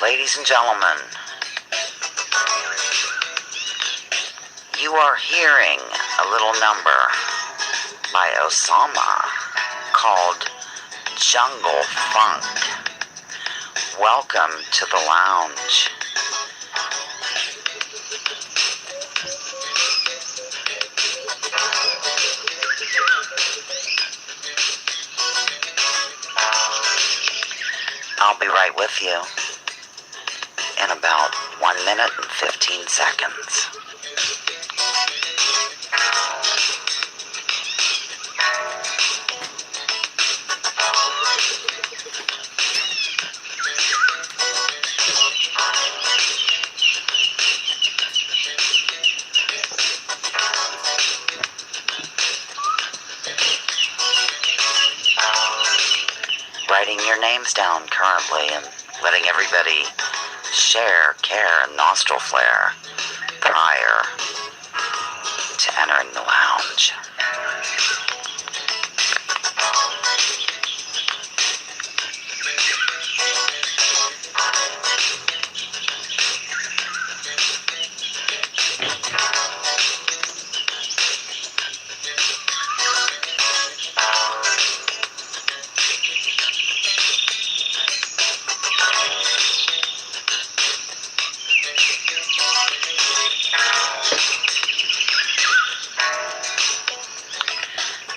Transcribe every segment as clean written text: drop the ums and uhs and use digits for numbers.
Ladies and gentlemen, you are hearing a little number by Osama called Jungle Funk. Welcome to the lounge. I'll be right with you in about 1 minute and 15 seconds. Writing your names down currently and letting everybody share, care, and nostril flare prior to entering the lounge.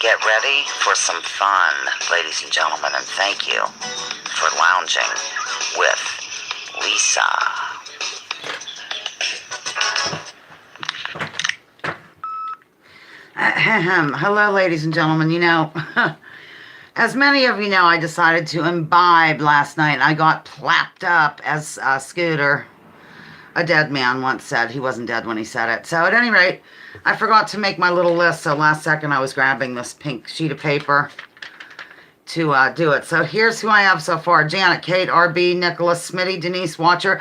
Get ready for some fun, ladies and gentlemen, and thank you for lounging with Lisa. Hello, ladies and gentlemen. You know, as many of you know, I decided to imbibe last night. I got plapped up, as Scooter, a dead man, once said. He wasn't dead when he said it. So at any rate, I forgot to make my little list, so last second I was grabbing this pink sheet of paper to do it. So here's who I have so far. Janet, Kate, RB, Nicholas, Smitty, Denise, Watcher,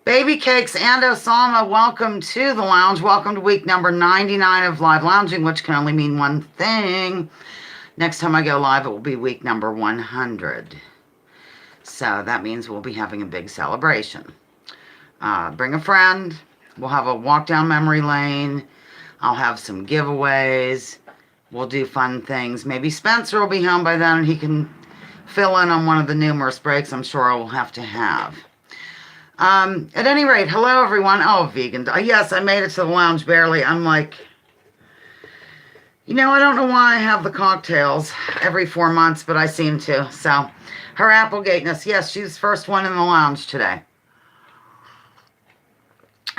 Baby Cakes, and Osama. Welcome to the lounge. Welcome to week number 99 of live lounging, which can only mean one thing. Next time I go live, it will be week number 100. So that means we'll be having a big celebration. Bring a friend. We'll have a walk down memory lane. I'll have some giveaways. We'll do fun things. Maybe Spencer will be home by then and he can fill in on one of the numerous breaks I'm sure I will have to have. At any rate, hello everyone. Oh, vegan. Yes, I made it to the lounge barely. I'm like, you know, I don't know why I have the cocktails every 4 months, but I seem to. So, her Applegateness, yes, she's first one in the lounge today.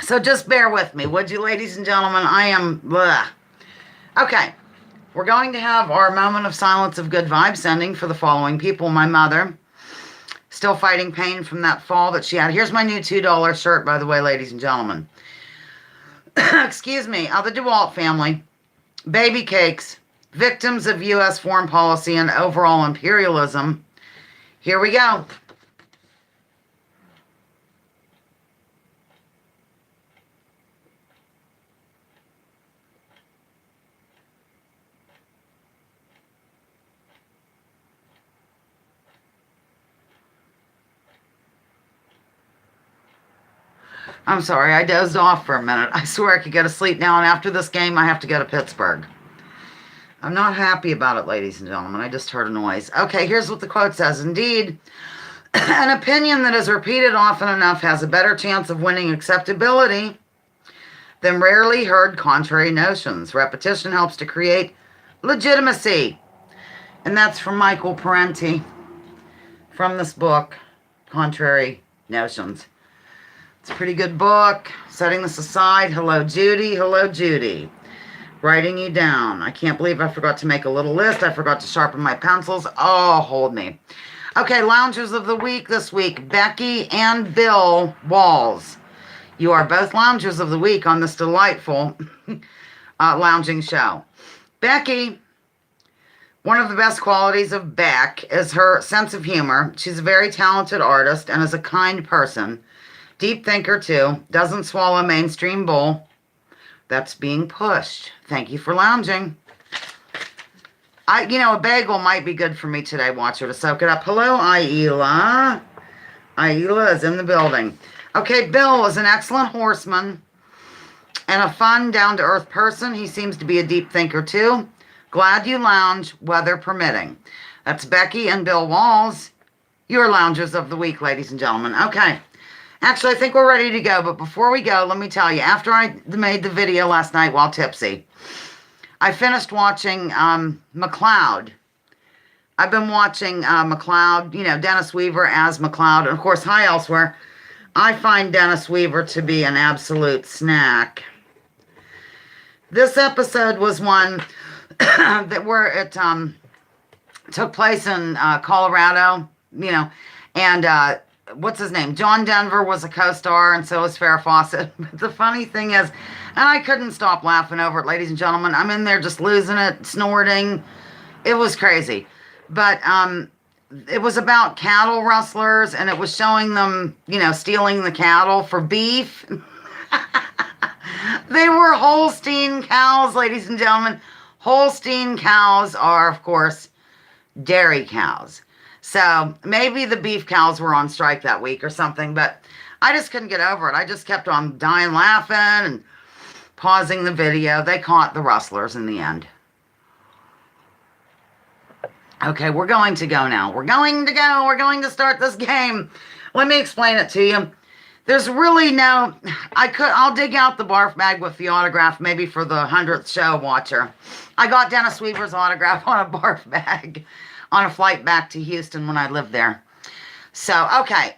So just bear with me, would you, ladies and gentlemen? I am, bleh. Okay, we're going to have our moment of silence of good vibes ending for the following people. My mother, still fighting pain from that fall that she had. Here's my new $2 shirt, by the way, ladies and gentlemen. Excuse me, the DeWalt family, Baby Cakes, victims of U.S. foreign policy and overall imperialism. Here we go. I'm sorry, I dozed off for a minute. I swear I could go to sleep now, and after this game, I have to go to Pittsburgh. I'm not happy about it, ladies and gentlemen. I just heard a noise. Okay, here's what the quote says. Indeed, an opinion that is repeated often enough has a better chance of winning acceptability than rarely heard contrary notions. Repetition helps to create legitimacy. And that's from Michael Parenti from this book, Contrary Notions. It's a pretty good book. Setting this aside. Hello, Judy. Hello, Judy. Writing you down. I can't believe I forgot to make a little list. I forgot to sharpen my pencils. Oh, hold me. Okay, loungers of the week this week. Becky and Bill Walls. You are both loungers of the week on this delightful lounging show. Becky, one of the best qualities of Beck is her sense of humor. She's a very talented artist and is a kind person. Deep thinker, too. Doesn't swallow mainstream bull. That's being pushed. Thank you for lounging. A bagel might be good for me today, Watcher, to soak it up. Hello, Aila. Aila is in the building. Okay, Bill is an excellent horseman and a fun, down-to-earth person. He seems to be a deep thinker, too. Glad you lounge, weather permitting. That's Becky and Bill Walls, your loungers of the week, ladies and gentlemen. Okay. Actually, I think we're ready to go. But before we go, let me tell you, after I made the video last night while tipsy, I finished watching McLeod. I've been watching McLeod, you know, Dennis Weaver as McLeod. And, of course, Hi Elsewhere. I find Dennis Weaver to be an absolute snack. This episode was one where it took place in Colorado, you know, and what's his name? John Denver was a co-star, and so was Farrah Fawcett. But the funny thing is, and I couldn't stop laughing over it, ladies and gentlemen. I'm in there just losing it, snorting. It was crazy. But it was about cattle rustlers, and it was showing them, you know, stealing the cattle for beef. They were Holstein cows, ladies and gentlemen. Holstein cows are, of course, dairy cows. So maybe the beef cows were on strike that week or something, but I just couldn't get over it. I just kept on dying laughing and pausing the video. They caught the rustlers in the end. Okay, we're going to go now. We're going to go. We're going to start this game. Let me explain it to you. There's really no... I'll dig out the barf bag with the autograph maybe for the 100th show watcher. I got Dennis Weaver's autograph on a barf bag on a flight back to Houston when I lived there. So, okay.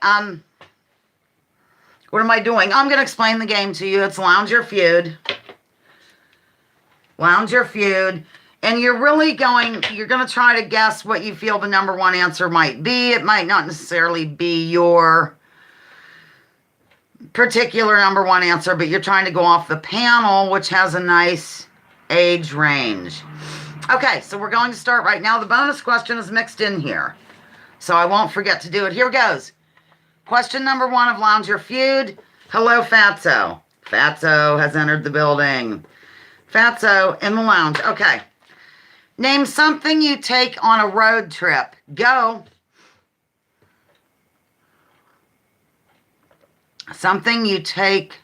What am I doing? I'm going to explain the game to you. It's Lounge Your Feud. Lounge Your Feud. And you're going to try to guess what you feel the number one answer might be. It might not necessarily be your particular number one answer, but you're trying to go off the panel, which has a nice age range. Okay, so we're going to start right now. The bonus question is mixed in here, so I won't forget to do it. Here goes. Question number one of Lounge Your Feud. Hello, Fatso. Fatso has entered the building. Fatso in the lounge. Okay. Name something you take on a road trip. Go. Something you take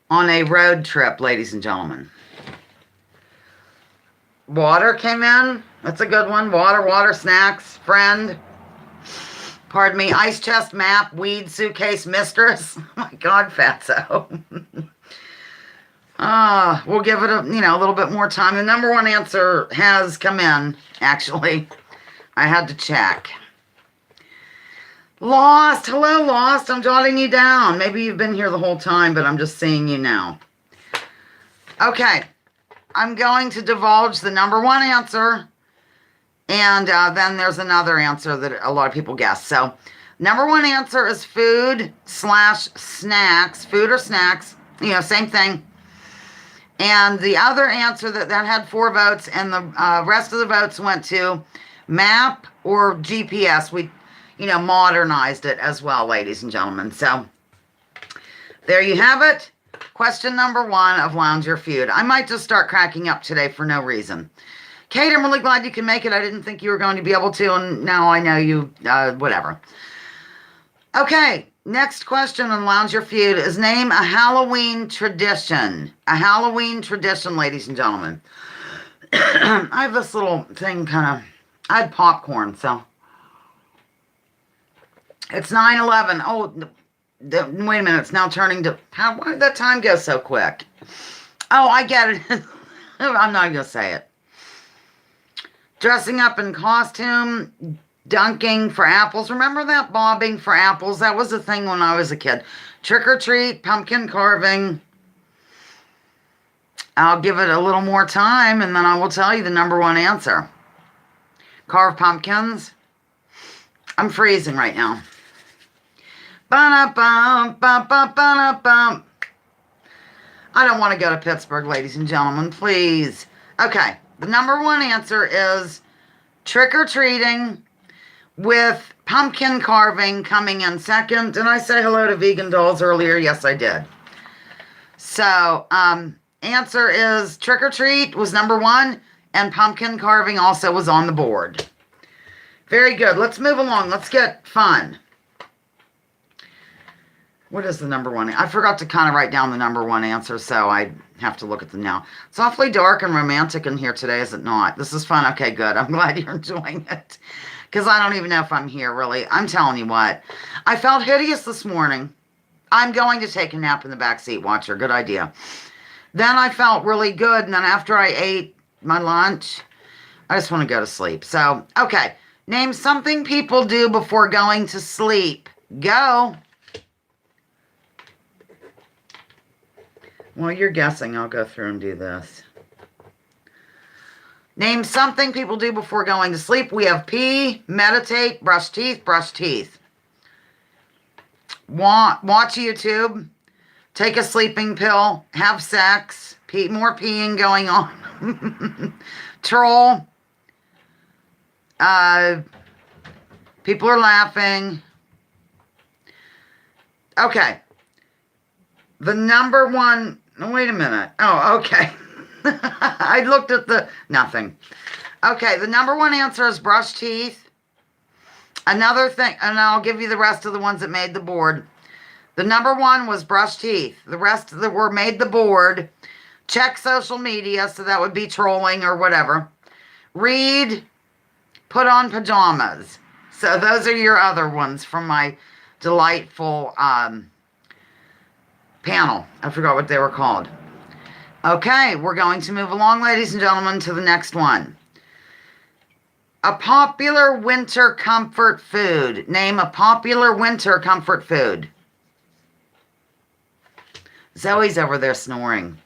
on a road trip, ladies and gentlemen. Water came in. That's a good one. Water, snacks, friend. Pardon me. Ice chest, map, weed, suitcase, mistress. Oh my God, Fatso. We'll give it a little bit more time. The number one answer has come in, actually. I had to check. Lost. Hello, Lost. I'm jotting you down. Maybe you've been here the whole time, but I'm just seeing you now. Okay. I'm going to divulge the number one answer, and then there's another answer that a lot of people guess. So, number one answer is food/snacks. Food or snacks. Same thing. And the other answer that had 4 votes, and the rest of the votes went to map or GPS. We, modernized it as well, ladies and gentlemen. So, there you have it. Question number one of Lounge Your Feud. I might just start cracking up today for no reason. Kate, I'm really glad you can make it. I didn't think you were going to be able to, and now I know you, whatever. Okay. Next question on Lounge Your Feud is name a Halloween tradition. A Halloween tradition, ladies and gentlemen. I have this little thing I had popcorn, so. It's 9/11. Oh, wait a minute. It's now turning to, why did that time go so quick? Oh, I get it. I'm not going to say it. Dressing up in costume. Dunking for apples. Remember that? Bobbing for apples. That was a thing when I was a kid. Trick or treat, pumpkin carving. I'll give it a little more time, and then I will tell you the number one answer. Carve pumpkins. I'm freezing right now. Ba-da-bum, ba-ba-ba-da-bum. I don't want to go to Pittsburgh, ladies and gentlemen. Please. Okay. The number one answer is trick-or-treating, with pumpkin carving coming in second. Did I say hello to vegan dolls earlier? Yes, I did. So, answer is trick or treat was number one, and pumpkin carving also was on the board. Very good. Let's move along. Let's get fun. What is the number one? I forgot to kind of write down the number one answer, so I have to look at them now. It's awfully dark and romantic in here today, is it not? This is fun. Okay, good. I'm glad you're enjoying it. Because I don't even know if I'm here, really. I'm telling you what. I felt hideous this morning. I'm going to take a nap in the back seat, Watcher. Good idea. Then I felt really good, and then after I ate my lunch, I just want to go to sleep. So, okay. Name something people do before going to sleep. Go. While you're guessing, I'll go through and do this. Name something people do before going to sleep. We have pee, meditate, brush teeth, brush teeth. Watch YouTube, take a sleeping pill, have sex, more peeing going on. Troll. People are laughing. Okay. The number one, wait a minute. Oh, okay. I looked at nothing. Okay, the number one answer is brush teeth. Another thing, and I'll give you the rest of the ones that made the board. The number one was brush teeth. The rest that were made the board. Check social media, so that would be trolling or whatever. Read, put on pajamas. So those are your other ones from my delightful panel. I forgot what they were called. Okay, we're going to move along, ladies and gentlemen, to the next one. A popular winter comfort food. Name a popular winter comfort food. Zoe's over there snoring.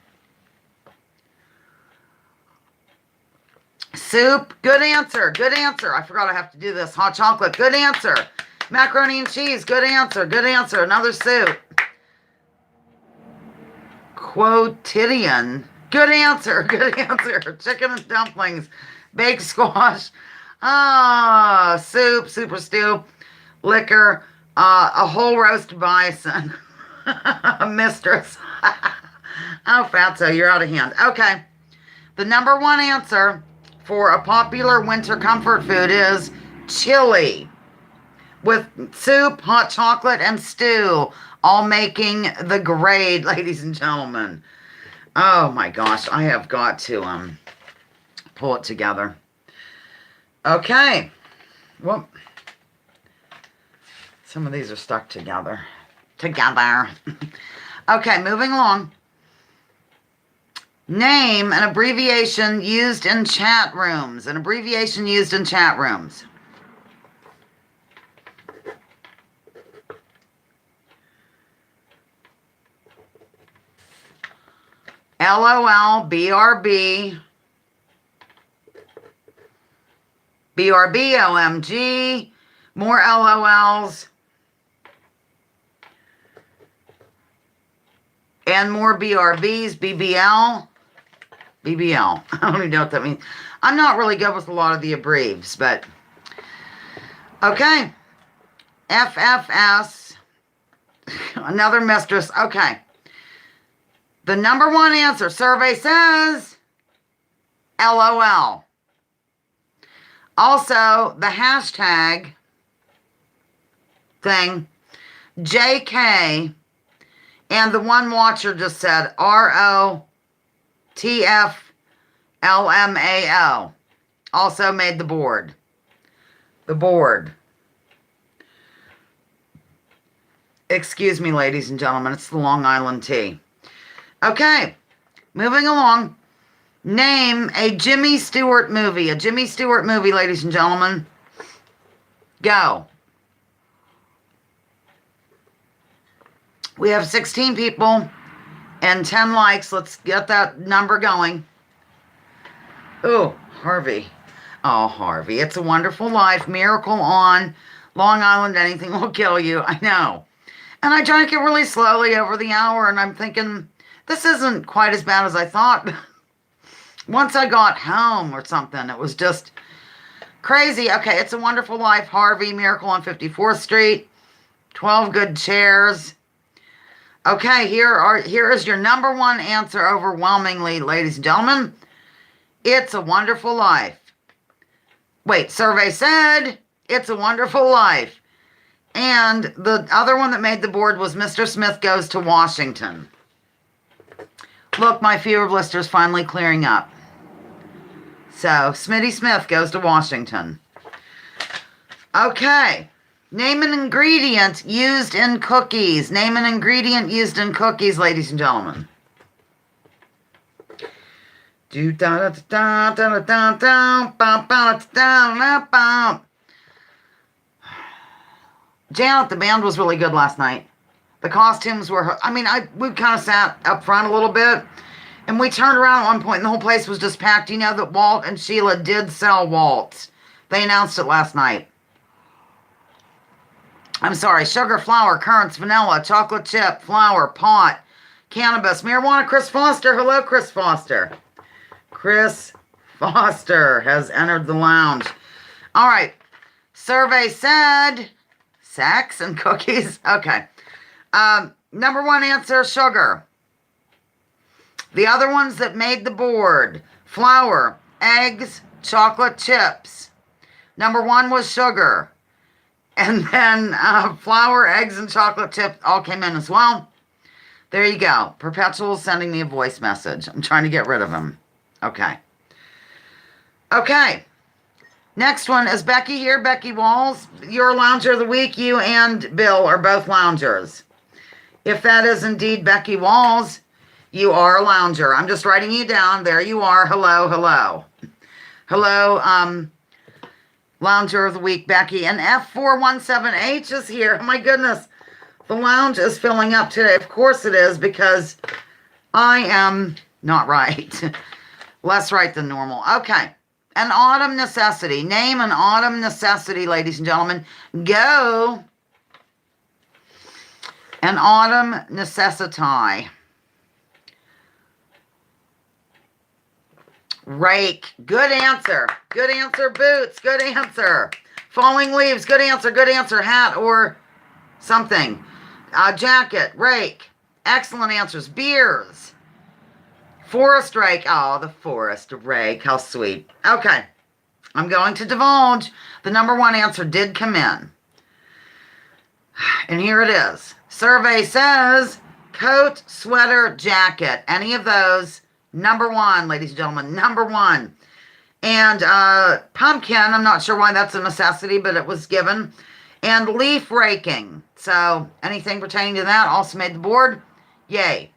Soup. Good answer. Good answer. I forgot I have to do this. Hot chocolate. Good answer. Macaroni and cheese. Good answer. Good answer. Another soup. Quotidian. Good answer. Good answer. Chicken and dumplings. Baked squash. Soup. Super stew. Liquor. A whole roast bison. Mistress. Oh, Fatso, you're out of hand. Okay. The number one answer for a popular winter comfort food is chili. With soup, hot chocolate, and stew. All making the grade, ladies and gentlemen. Oh my gosh, I have got to pull it together. Okay. Well, some of these are stuck together. Okay, moving along. Name an abbreviation used in chat rooms. An abbreviation used in chat rooms. LOL, BRB, BRB, OMG, more LOLs, and more BRBs, BBL, BBL. I don't even know what that means. I'm not really good with a lot of the abbreves, but okay. FFS, another mistress. Okay. The number one answer, survey says LOL. Also, the hashtag thing, JK, and the one watcher just said ROTFLMAO. Also made the board. The board. Excuse me, ladies and gentlemen, it's the Long Island tea. Okay, moving along. Name a Jimmy Stewart movie. A Jimmy Stewart movie, ladies and gentlemen. Go. We have 16 people and 10 likes. Let's get that number going. Oh, Harvey. Oh, Harvey. It's a Wonderful Life. Miracle on Long Island. Anything will kill you. I know. And I drank it really slowly over the hour, and I'm thinking, this isn't quite as bad as I thought. Once I got home or something, it was just crazy. Okay, It's a Wonderful Life, Harvey, Miracle on 54th Street, 12 Good Chairs. Okay, here is your number one answer overwhelmingly, ladies and gentlemen. It's a Wonderful Life. Wait, survey said It's a Wonderful Life. And the other one that made the board was Mr. Smith Goes to Washington. Look, my fear of listers finally clearing up. So, Smitty Smith goes to Washington. Okay. Name an ingredient used in cookies. Name an ingredient used in cookies, ladies and gentlemen. Janet, the band was really good last night. The costumes were, we kind of sat up front a little bit, and we turned around at one point, and the whole place was just packed. You know that Walt and Sheila did sell Walt's. They announced it last night. I'm sorry, sugar, flour, currants, vanilla, chocolate chip, flour, pot, cannabis, marijuana. Chris Foster. Hello, Chris Foster. Chris Foster has entered the lounge. All right. Survey said sex and cookies. Okay. Number one answer, sugar. The other ones that made the board, flour, eggs, chocolate chips. Number one was sugar. And then flour, eggs, and chocolate chips all came in as well. There you go. Perpetual's sending me a voice message. I'm trying to get rid of him. Okay. Okay. Next one, is Becky here? Becky Walls. You're a lounger of the week. You and Bill are both loungers. If that is indeed Becky Walls, you are a lounger. I'm just writing you down. There you are. Hello, hello. Hello, lounger of the week, Becky. And F417H is here. Oh my goodness. The lounge is filling up today. Of course it is, because I am not right. Less right than normal. Okay. An autumn necessity. Name an autumn necessity, ladies and gentlemen. Go. An autumn necessity. Rake. Good answer. Good answer. Boots. Good answer. Falling leaves. Good answer. Good answer. Hat or something. Jacket. Rake. Excellent answers. Beers. Forest rake. Oh, the forest rake. How sweet. Okay. I'm going to divulge. The number one answer did come in. And here it is. Survey says coat, sweater, jacket. Any of those. Number one, ladies and gentlemen. Number one. And pumpkin. I'm not sure why that's a necessity, but it was given. And leaf raking. So anything pertaining to that also made the board. Yay.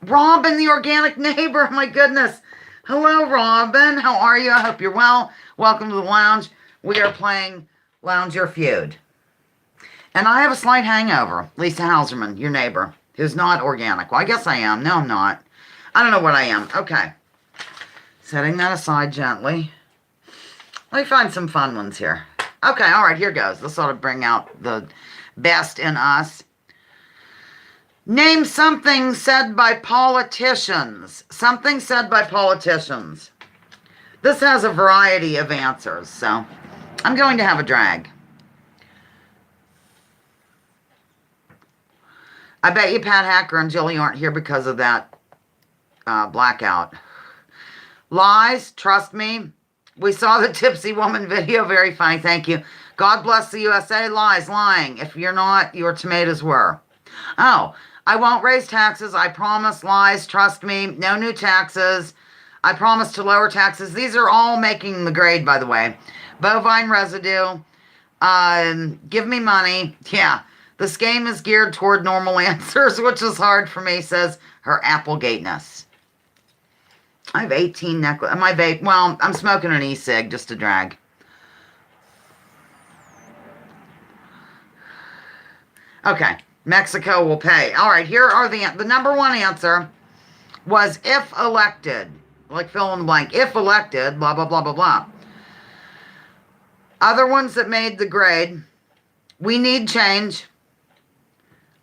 Robin, the organic neighbor. My goodness. Hello, Robin. How are you? I hope you're well. Welcome to the lounge. We are playing Lounger Feud. And I have a slight hangover. Lisa Hauserman, your neighbor, who's not organic. Well, I guess I am. No, I'm not. I don't know what I am. Okay. Setting that aside gently. Let me find some fun ones here. Okay, all right, here goes. This ought to bring out the best in us. Name something said by politicians. Something said by politicians. This has a variety of answers, so I'm going to have a drag. I bet you Pat Hacker and Jilly aren't here because of that blackout. Lies, trust me. We saw the Tipsy Woman video. Very funny. Thank you. God bless the USA. Lies, lying. If you're not, your tomatoes were. Oh, I won't raise taxes. I promise. Lies, trust me. No new taxes. I promise to lower taxes. These are all making the grade, by the way. Bovine residue. Give me money. Yeah. This game is geared toward normal answers, which is hard for me, says her Applegateness. I have 18 necklaces. My vape, well, I'm smoking an e-cig just to drag. Okay, Mexico will pay. All right, here are the number one answer was if elected. Like fill in the blank. If elected, blah, blah, blah, blah, blah. Other ones that made the grade. We need change.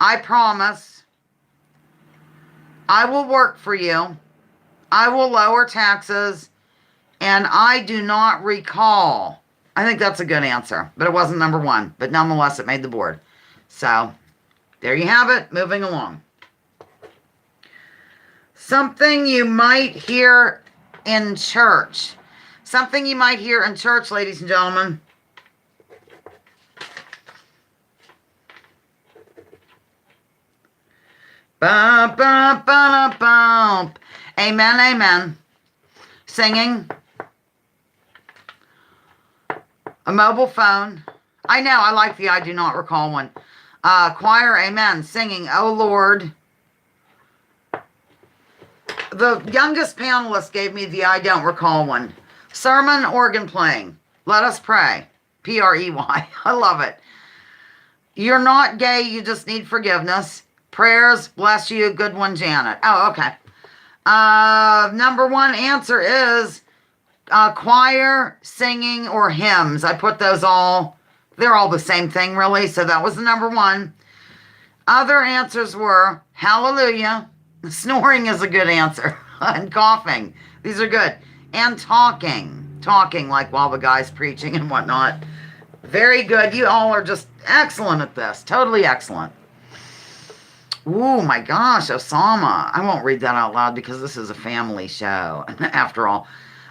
I promise. I will work for you. I will lower taxes. And I do not recall. I think that's a good answer. But it wasn't number one. But nonetheless, it made the board. So, there you have it. Moving along. Something you might hear in church. Something you might hear in church, ladies and gentlemen. Bum, bum, bum, bum. Amen, amen. Singing. A mobile phone. I know, I like the I do not recall one. Choir, amen. Singing, oh Lord. The youngest panelist gave me the I don't recall one. Sermon, organ playing. Let us pray. Prey. I love it. You're not gay, you just need forgiveness. Prayers, bless you, good one, Janet. Oh, okay. Number one answer is choir, singing, or hymns. I put those all, they're all the same thing, really. So that was the number one. Other answers were hallelujah. Snoring is a good answer. And coughing. These are good. And talking. Talking like while the guy's preaching and whatnot. Very good. You all are just excellent at this. Totally excellent. Ooh, my gosh, Osama. I won't read that out loud because this is a family show, after all.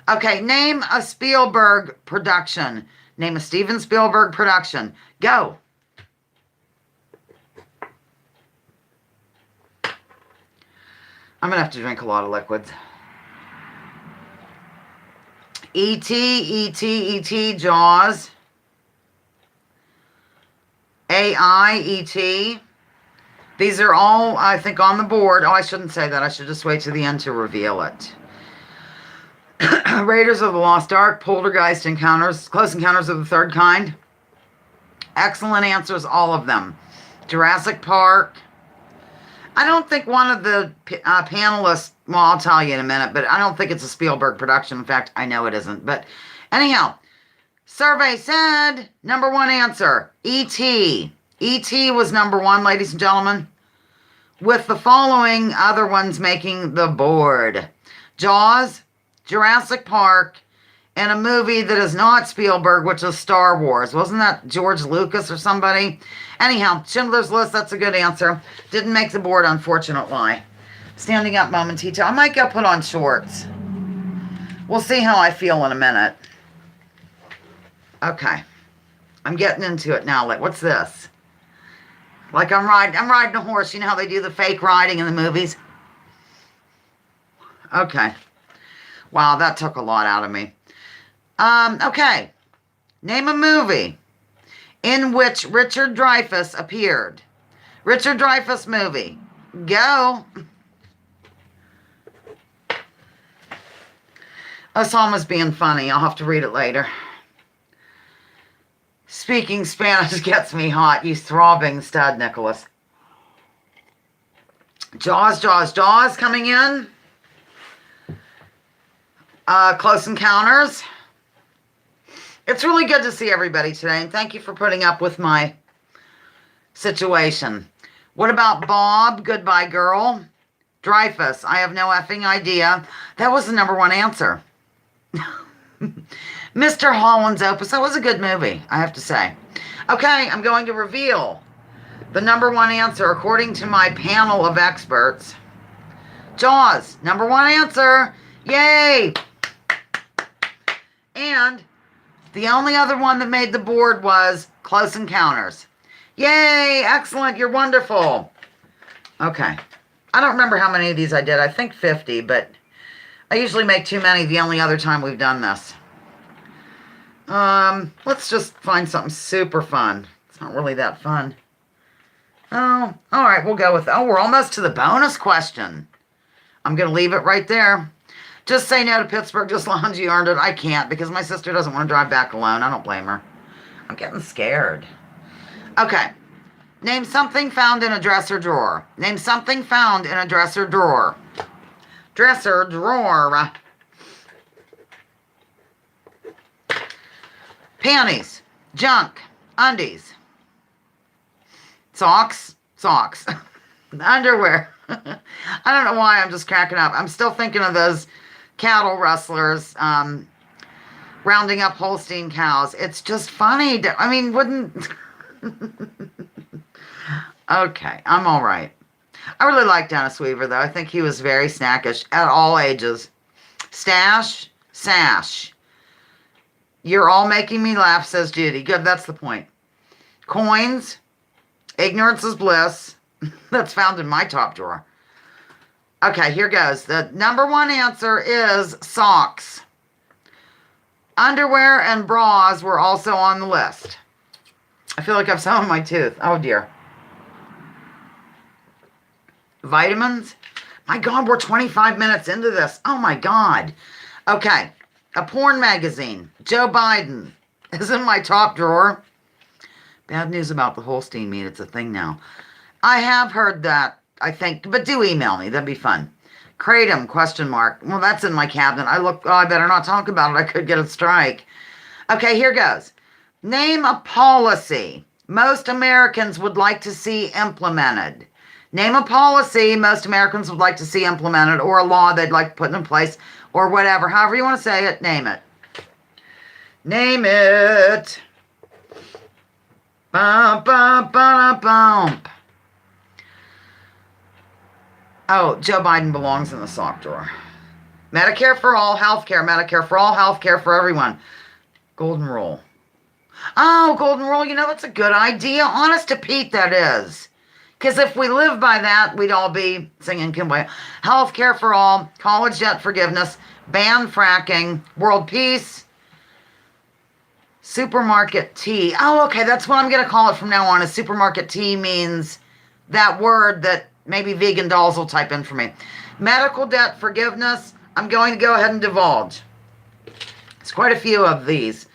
Okay, name a Spielberg production. Name a Steven Spielberg production. Go. I'm going to have to drink a lot of liquids. E.T., E.T., E.T., Jaws. A.I., E.T., these are all, I think, on the board. Oh, I shouldn't say that. I should just wait to the end to reveal it. Raiders of the Lost Ark, Poltergeist Encounters, Close Encounters of the Third Kind. Excellent answers, all of them. Jurassic Park. I don't think one of the panelists, well, I'll tell you in a minute, but I don't think it's a Spielberg production. In fact, I know it isn't. But anyhow, survey said, number one answer, E.T., E.T. was number one, ladies and gentlemen, with the following other ones making the board. Jaws, Jurassic Park, and a movie that is not Spielberg, which is Star Wars. Wasn't that George Lucas or somebody? Anyhow, Schindler's List, that's a good answer. Didn't make the board, unfortunately. Standing up moment, Tito. I might go put on shorts. We'll see how I feel in a minute. Okay. I'm getting into it now. Like, what's this? Like I'm riding a horse. You know how they do the fake riding in the movies? Okay. Wow, that took a lot out of me. Okay. Name a movie in which Richard Dreyfuss appeared. Richard Dreyfuss movie. Go. Osama's being funny. I'll have to read it later. Speaking Spanish gets me hot. You throbbing stud, Nicholas. Jaws, Jaws, Jaws coming in. Close Encounters. It's really good to see everybody today, and thank you for putting up with my situation. What about Bob, Goodbye Girl? Dreyfuss, I have no effing idea. That was the number one answer. Mr. Holland's Opus, that was a good movie, I have to say. Okay, I'm going to reveal the number one answer according to my panel of experts. Jaws, number one answer. Yay! And the only other one that made the board was Close Encounters. Yay! Excellent, you're wonderful. Okay. I don't remember how many of these I did. I think 50, but I usually make too many the only other time we've done this. Let's just find something super fun. It's not really that fun. Oh, all right, we'll go with, we're almost to the bonus question. I'm going to leave it right there. Just say no to Pittsburgh just as long as you earned it. I can't because my sister doesn't want to drive back alone. I don't blame her. I'm getting scared. Okay. Name something found in a dresser drawer. Name something found in a dresser drawer. Dresser drawer. Panties, junk, undies, socks, underwear. I don't know why I'm just cracking up. I'm still thinking of those cattle rustlers rounding up Holstein cows. It's just funny. I mean, wouldn't... Okay, I'm all right. I really like Dennis Weaver, though. I think he was very snackish at all ages. Stash, sash. You're all making me laugh, says Judy. Good, that's the point. Coins. Ignorance is bliss. that's found in my top drawer. Okay, here goes. The number one answer is socks. Underwear and bras were also on the list. I feel like I've sown my tooth. Oh, dear. Vitamins? My God, we're 25 minutes into this. Oh, my God. Okay. A porn magazine. Joe Biden is in my top drawer. Bad news about the Holstein meat. It's a thing now. I have heard that, I think. But do email me. That'd be fun. Kratom, question mark. Well, that's in my cabinet. I better not talk about it. I could get a strike. Okay, here goes. Name a policy most Americans would like to see implemented. Name a policy most Americans would like to see implemented, or a law they'd like to put in place, or whatever. However you want to say it, name it. Name it. Bum, bum, bum, bum. Oh, Joe Biden belongs in the sock drawer. Medicare for all, healthcare. Medicare for all, healthcare for everyone. Golden rule. Oh, golden rule, that's a good idea. Honest to Pete, that is. Because if we live by that, we'd all be singing Kumbaya. Healthcare for all, college debt forgiveness, ban fracking, world peace, supermarket tea. Oh, okay, that's what I'm going to call it from now on. A supermarket tea means that word that maybe vegan dolls will type in for me. Medical debt forgiveness, I'm going to go ahead and divulge. It's quite a few of these.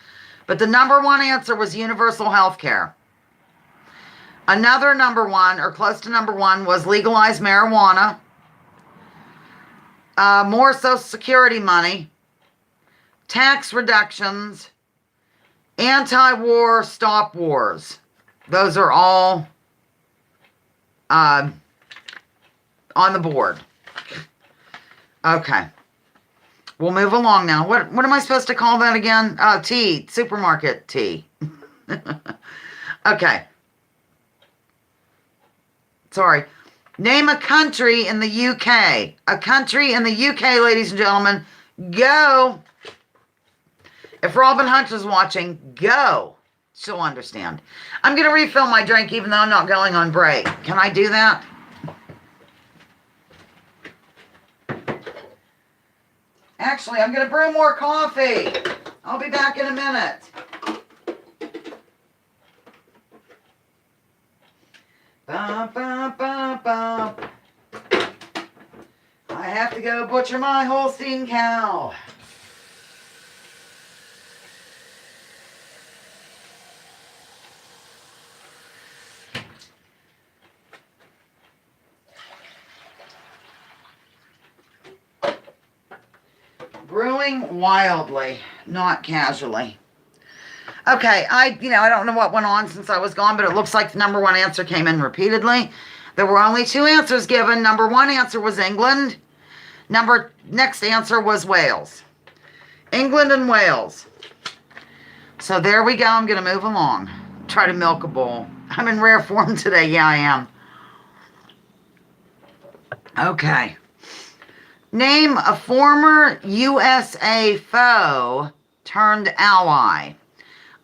But the number one answer was universal health care. Another number one, or close to number one, was legalize marijuana. More Social Security money. Tax reductions. Anti-war, stop wars. Those are all on the board. Okay. We'll move along now. What am I supposed to call that again? Tea. Supermarket tea. Okay. Sorry. Name a country in the UK. A country in the UK, ladies and gentlemen. Go. If Robin Hunt is watching, go. She'll understand. I'm going to refill my drink even though I'm not going on break. Can I do that? Actually, I'm going to brew more coffee. I'll be back in a minute. Bum, bum, bum, bum. I have to go butcher my Holstein cow. Brewing wildly, not casually. Okay, I don't know what went on since I was gone, but it looks like the number one answer came in repeatedly. There were only two answers given. Number one answer was England. Next answer was Wales. England and Wales. So there we go. I'm going to move along. Try to milk a bowl. I'm in rare form today. Yeah, I am. Okay. Name a former USA foe turned ally.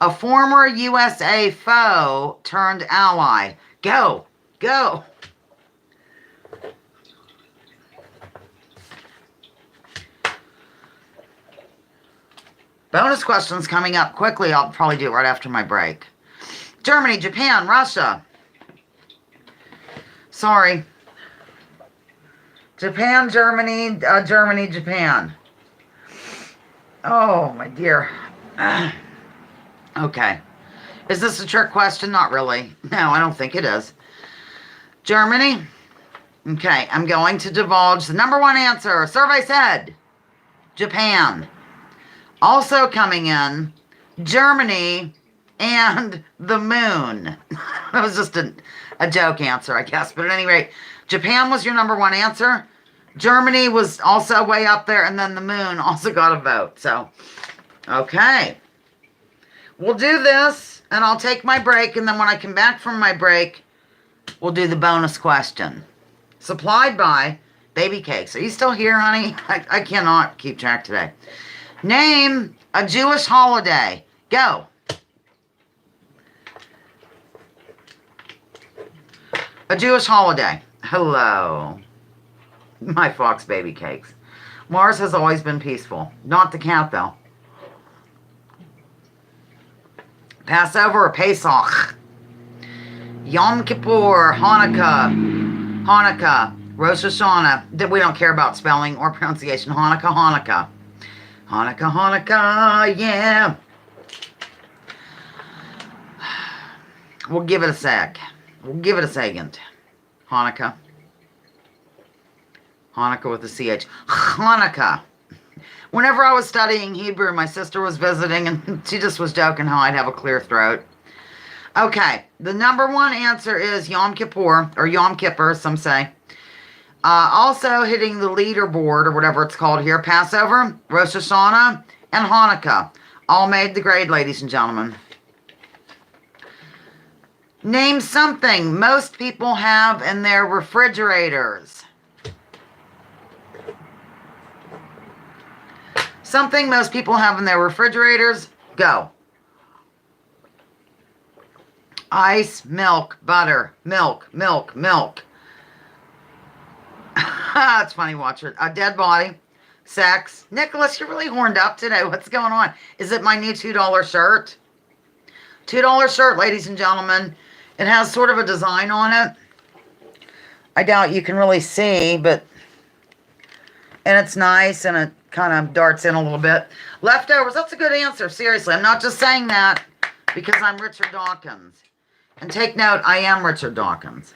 A former USA foe turned ally. Go. Go. Bonus questions coming up quickly. I'll probably do it right after my break. Germany, Japan, Russia. Sorry. Japan, Germany, Germany, Japan. Oh, my dear. Okay. Is this a trick question? Not really. No, I don't think it is. Germany. Okay, I'm going to divulge the number one answer. Survey said Japan. Also coming in, Germany and the moon. That was just a joke answer, I guess. But at any rate, Japan was your number one answer. Germany was also way up there. And then the moon also got a vote. So, okay. We'll do this, and I'll take my break. And then when I come back from my break, we'll do the bonus question. Supplied by Baby Cakes. Are you still here, honey? I cannot keep track today. Name a Jewish holiday. Go. A Jewish holiday. Hello. My fox baby cakes. Mars has always been peaceful. Not the cat, though. Passover or Pesach. Yom Kippur, Hanukkah, Rosh Hashanah. That we don't care about spelling or pronunciation. Hanukkah. Hanukkah, yeah. We'll give it a sec. We'll give it a second. Hanukkah with a CH. Hanukkah. Whenever I was studying Hebrew, my sister was visiting, and she just was joking how I'd have a clear throat. Okay, the number one answer is Yom Kippur, or Yom Kippur, some say. Also hitting the leaderboard, or whatever it's called here, Passover, Rosh Hashanah, and Hanukkah. All made the grade, ladies and gentlemen. Name something most people have in their refrigerators. Something most people have in their refrigerators. Go. Ice, milk, butter, milk. It's funny, watch it. A dead body, sex. Nicholas, you're really horned up today. What's going on? Is it my new $2 shirt? $2 shirt, ladies and gentlemen. It has sort of a design on it. I doubt you can really see, but... And it's nice, and it kind of darts in a little bit. Leftovers, that's a good answer. Seriously, I'm not just saying that because I'm Richard Dawkins. And take note, I am Richard Dawkins.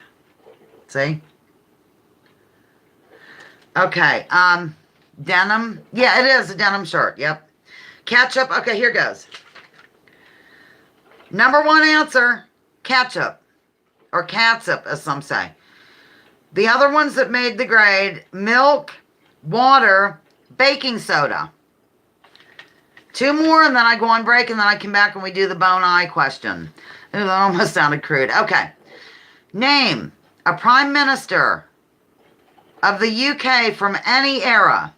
See? Okay, denim. Yeah, it is a denim shirt, yep. Ketchup, okay, here goes. Number one answer, ketchup. Or catsup, as some say. The other ones that made the grade, milk, water, baking soda. Two more, and then I go on break, and then I come back and we do the bone eye question. Ooh, that almost sounded crude. Okay. Name a prime minister of the UK from any era.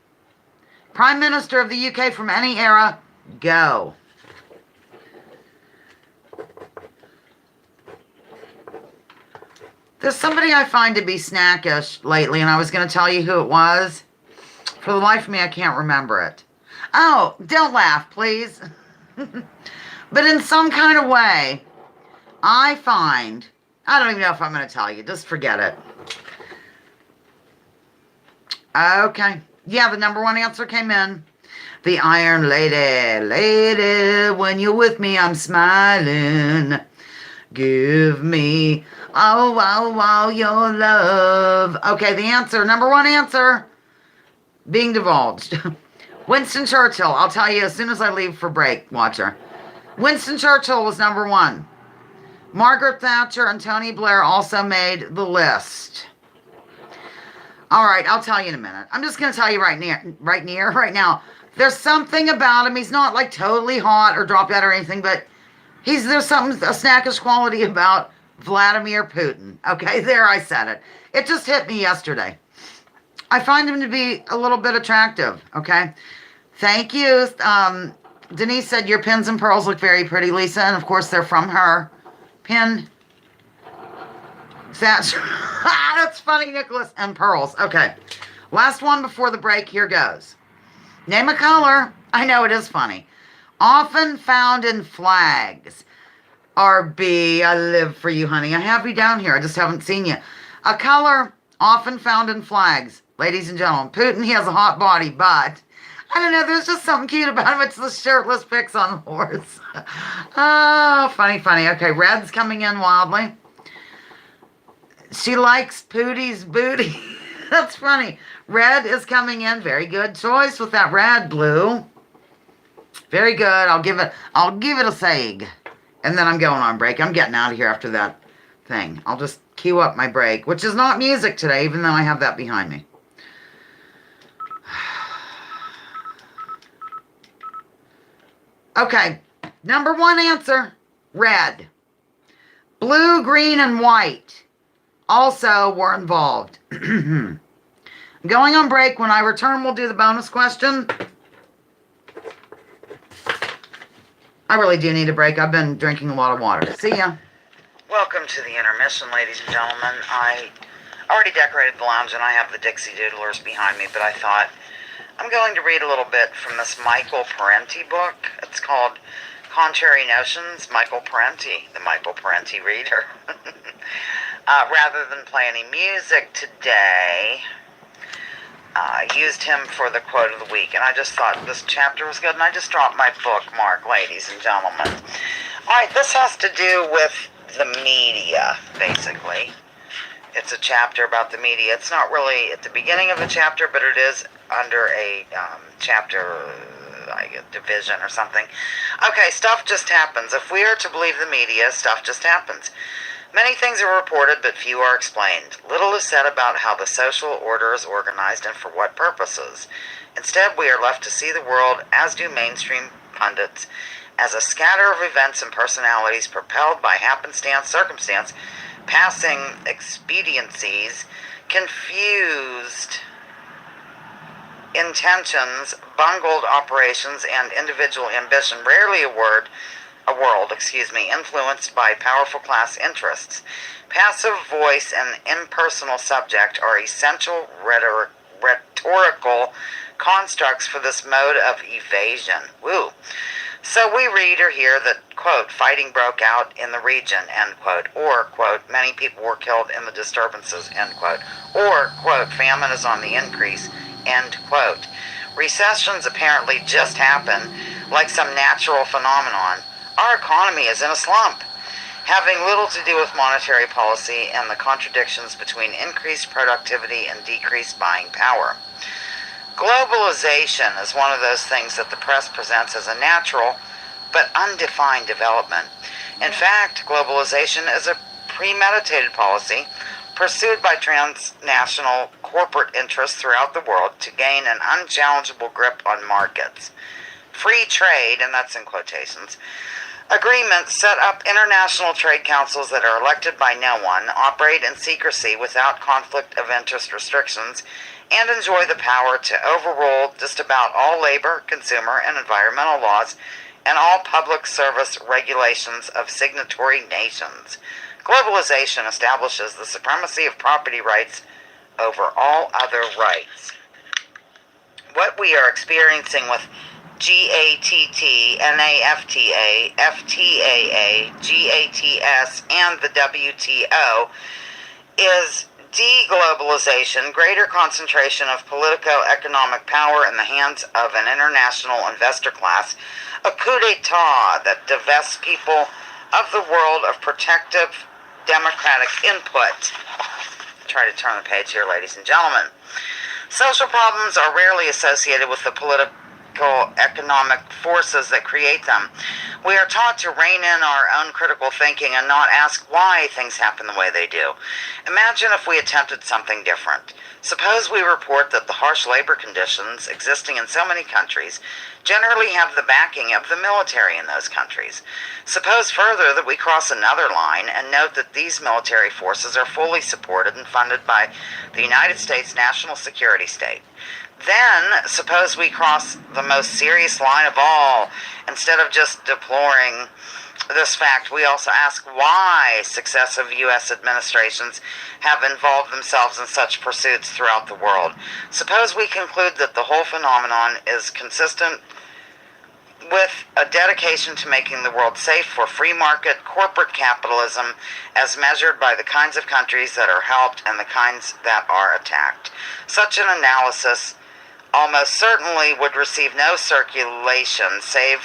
Prime minister of the UK from any era. Go. There's somebody I find to be snackish lately, and I was going to tell you who it was. For the life of me, I can't remember it. Oh, don't laugh, please. But in some kind of way, I find... I don't even know if I'm going to tell you. Just forget it. Okay. Yeah, the number one answer came in. The Iron Lady. Lady, when you're with me, I'm smiling. Give me... Oh, your love. Okay, the answer, number one answer, being divulged. Winston Churchill, I'll tell you as soon as I leave for break, watcher. Winston Churchill was number one. Margaret Thatcher and Tony Blair also made the list. All right, I'll tell you in a minute. I'm just going to tell you right now. There's something about him. He's not like totally hot or drop dead or anything, but there's something, a snackish quality about Vladimir Putin. Okay, there I said it. It just hit me yesterday. I find him to be a little bit attractive. Okay, thank you. Denise said your pins and pearls look very pretty, Lisa, and of course they're from her. Pin. That's funny, Nicholas. And pearls. Okay, last one before the break. Here goes. Name a color. I know it is funny. Often found in flags. RB, I live for you, honey. I have you down here. I just haven't seen you. A color often found in flags. Ladies and gentlemen, Putin, he has a hot body, but I don't know. There's just something cute about him. It's the shirtless pics on the horse. Oh, funny. Okay, red's coming in wildly. She likes Pootie's booty. That's funny. Red is coming in. Very good choice with that red. Blue. Very good. I'll give it a seg. And then I'm going on break. I'm getting out of here after that thing. I'll just cue up my break, which is not music today, even though I have that behind me. Okay, number one answer, red. Blue, green, and white also were involved. I'm going on break. When I return, we'll do the bonus question. I really do need a break. I've been drinking a lot of water. See ya. Welcome to the intermission, ladies and gentlemen. I already decorated the lounge and I have the Dixie Doodlers behind me, but I thought I'm going to read a little bit from this Michael Parenti book. It's called Contrary Notions, Michael Parenti, the Michael Parenti reader. Rather than play any music today, I used him for the quote of the week, and I just thought this chapter was good, and I just dropped my bookmark, ladies and gentlemen. Alright, this has to do with the media, basically. It's a chapter about the media. It's not really at the beginning of a chapter, but it is under a chapter, like a division or something. Okay, stuff just happens. If we are to believe the media, stuff just happens. Many things are reported, but few are explained. Little is said about how the social order is organized and for what purposes. Instead, we are left to see the world, as do mainstream pundits, as a scatter of events and personalities propelled by happenstance, circumstance, passing expediencies, confused intentions, bungled operations, and individual ambition, rarely a world, influenced by powerful class interests. Passive voice and impersonal subject are essential rhetorical constructs for this mode of evasion. Woo. So we read or hear that, quote, fighting broke out in the region, end quote, or, quote, many people were killed in the disturbances, end quote, or, quote, famine is on the increase, end quote. Recessions apparently just happen, like some natural phenomenon. Our economy is in a slump, having little to do with monetary policy and the contradictions between increased productivity and decreased buying power. Globalization is one of those things that the press presents as a natural but undefined development. In fact, globalization is a premeditated policy pursued by transnational corporate interests throughout the world to gain an unchallengeable grip on markets. Free trade, and that's in quotations, agreements set up international trade councils that are elected by no one, operate in secrecy without conflict of interest restrictions, and enjoy the power to overrule just about all labor, consumer, and environmental laws and all public service regulations of signatory nations. Globalization establishes the supremacy of property rights over all other rights. What we are experiencing with GATT, NAFTA, FTAA, GATS, and the WTO is deglobalization, greater concentration of politico-economic power in the hands of an international investor class, a coup d'etat that divests people of the world of protective democratic input. Try to turn the page here, ladies and gentlemen. Social problems are rarely associated with the political economic forces that create them. We are taught to rein in our own critical thinking and not ask why things happen the way they do. Imagine if we attempted something different. Suppose we report that the harsh labor conditions existing in so many countries generally have the backing of the military in those countries. Suppose further that we cross another line and note that these military forces are fully supported and funded by the United States national security state. Then, suppose we cross the most serious line of all. Instead of just deploring this fact, we also ask why successive U.S. administrations have involved themselves in such pursuits throughout the world. Suppose we conclude that the whole phenomenon is consistent with a dedication to making the world safe for free market corporate capitalism as measured by the kinds of countries that are helped and the kinds that are attacked. Such an analysis almost certainly would receive no circulation save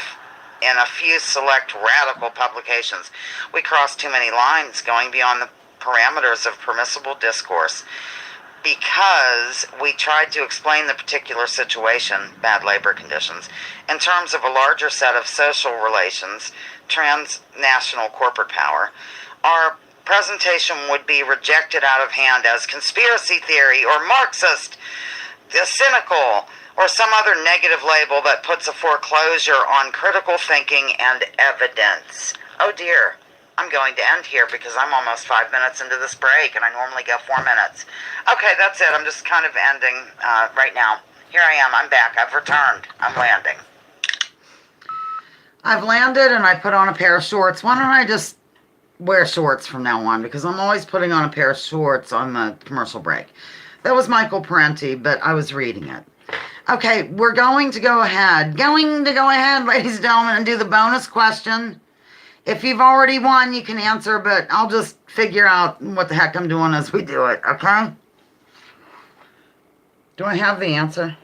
in a few select radical publications. We cross too many lines going beyond the parameters of permissible discourse because we tried to explain the particular situation, bad labor conditions, in terms of a larger set of social relations, transnational corporate power. Our presentation would be rejected out of hand as conspiracy theory or Marxist, cynical, or some other negative label that puts a foreclosure on critical thinking and evidence. Oh dear, I'm going to end here because I'm almost 5 minutes into this break and I normally go 4 minutes. Okay, that's it. I'm just kind of ending right now. Here I am. I'm back. I've returned. I'm landing. I've landed and I put on a pair of shorts. Why don't I just wear shorts from now on because I'm always putting on a pair of shorts on the commercial break. That was Michael Parenti, but I was reading it. Okay, we're going to go ahead, ladies and gentlemen, and do the bonus question. If you've already won, you can answer, but I'll just figure out what the heck I'm doing as we do it, okay? Do I have the answer?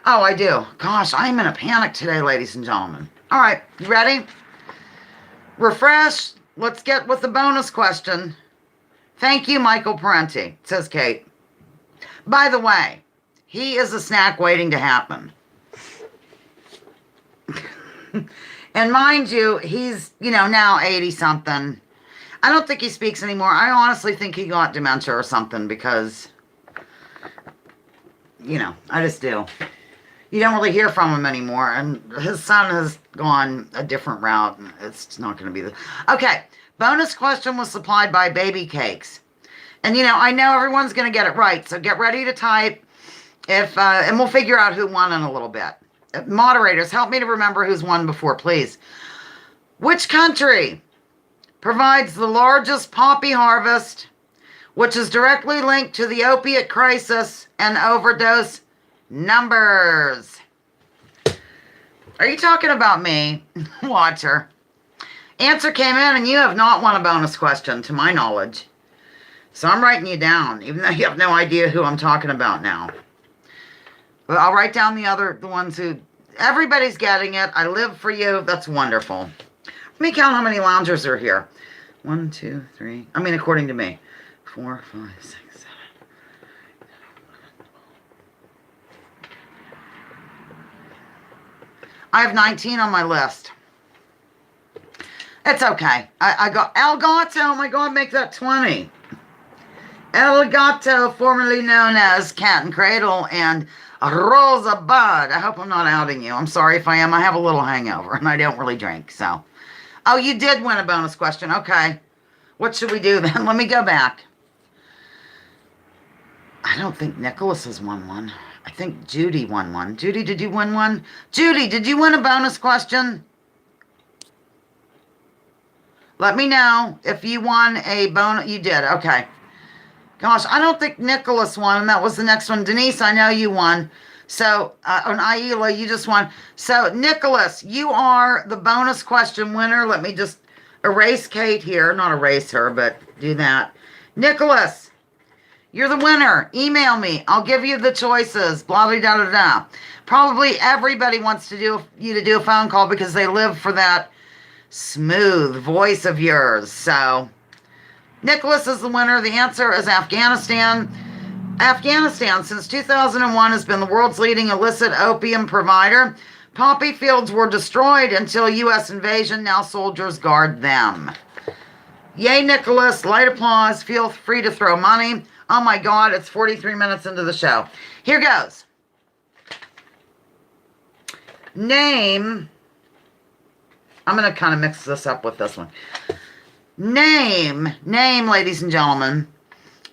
Oh, I do. Gosh, I'm in a panic today, ladies and gentlemen. All right, you ready? Refresh. Let's get with the bonus question. Thank you, Michael Parenti, says Kate. By the way, he is a snack waiting to happen. And mind you, he's, now 80-something. I don't think he speaks anymore. I honestly think he got dementia or something because, I just do. You don't really hear from him anymore. And his son has gone a different route. And it's not going to be the... Okay, bonus question was supplied by Baby Cakes. And, I know everyone's going to get it right. So get ready to type. And we'll figure out who won in a little bit. Moderators, help me to remember who's won before, please. Which country provides the largest poppy harvest, which is directly linked to the opiate crisis and overdose numbers? Are you talking about me, watcher? Answer came in and you have not won a bonus question, to my knowledge. So I'm writing you down, even though you have no idea who I'm talking about now. But I'll write down the ones who... Everybody's getting it. I live for you. That's wonderful. Let me count how many loungers are here. 1, 2, 3. I mean, according to me. 4, 5, 6, 7. I have 19 on my list. It's okay. I got El Gato. Oh my God, make that 20. El Gato, formerly known as Cat and Cradle, and Rosa Bud. I hope I'm not outing you. I'm sorry if I am. I have a little hangover, and I don't really drink, so. Oh, you did win a bonus question. Okay. What should we do then? Let me go back. I don't think Nicholas has won one. I think Judy won one. Judy, did you win one? Judy, did you win a bonus question? Let me know if you won a bonus. You did. Okay. Gosh, I don't think Nicholas won, and that was the next one. Denise, I know you won. So, and Aila, you just won. So, Nicholas, you are the bonus question winner. Let me just erase Kate here. Not erase her, but do that. Nicholas, you're the winner. Email me. I'll give you the choices. Blah, blah, blah, blah, blah. Probably everybody wants to do you to do a phone call because they live for that smooth voice of yours. So... Nicholas is the winner. The answer is Afghanistan. Afghanistan, since 2001, has been the world's leading illicit opium provider. Poppy fields were destroyed until U.S. invasion. Now soldiers guard them. Yay, Nicholas. Light applause. Feel free to throw money. Oh, my God. It's 43 minutes into the show. Here goes. Name. I'm going to kind of mix this up with this one. Name, ladies and gentlemen,